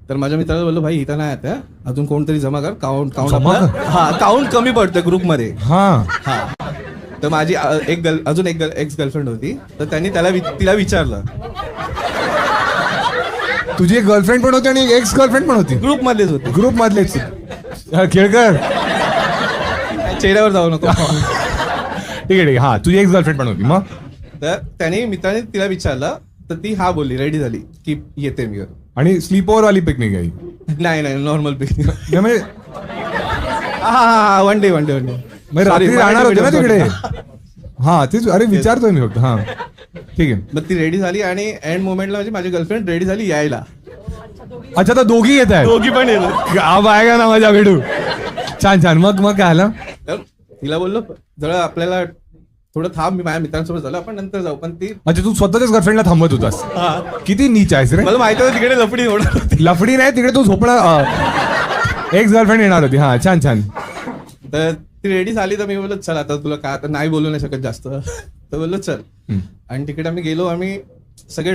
तर माझ्या मित्राला बोललो भाई इथं नाही आता अजून कोणतरी जमा कर काउंट कमी पडतं ग्रुपमध्ये. हा तर माझी अजून एक एक्स गर्लफ्रेंड होती तर त्यांनी तिला विचारलं. तुझी एक गर्लफ्रेंड पण होती आणि एक एक्स गर्लफ्रेंड पण होती. ग्रुप मधलेच होते. ग्रुप मधलेच. केळकर चेहऱ्यावर जाऊ नको. ठीक आहे हा तुझी एक्स गर्लफ्रेंड पण होती मग. तर मित्राने तिला विचारलं तर ती हा बोलली रेडी झाली की येते मी. आणि स्लीप ओव्हर वाली पिकनिक आहे. नाही नॉर्मल पिकनिक. म्हणजे हा वन डे रात्री राहणार होते ना तिकडे. हा तेच अरे विचारतोय मी फक्त. हा ठीक आहे. मग ती रेडी झाली आणि एंड मोमेंटला म्हणजे माझी गर्लफ्रेंड रेडी झाली यायला. अच्छा तर दोघी येत आहेत. दोघी पण येत आहे ना माझ्या भेटू. छान मग काय आलं. तर तिला बोललो जरा आपल्याला थोडं थांब मी माझ्या मित्रांसोबत झालं आपण नंतर जाऊ. पण ती अच्छा तू स्वतःच्याच गर्लफ्रेंडला थांबत होतास. किती नीच आहेस रे. मला माहिती होतं तिकडे लफडी होणार होती. लफडी नाही तिकडे तू झोपणार. एक्स गर्लफ्रेंड येणार होती. हा छान तर ती रेडी झाली तर मी बोललो चल आता तुला काय आता नाही बोलू नाही शकत जास्त. तर बोललो चल. आणि तिकडे आम्ही गेलो. आम्ही सगळे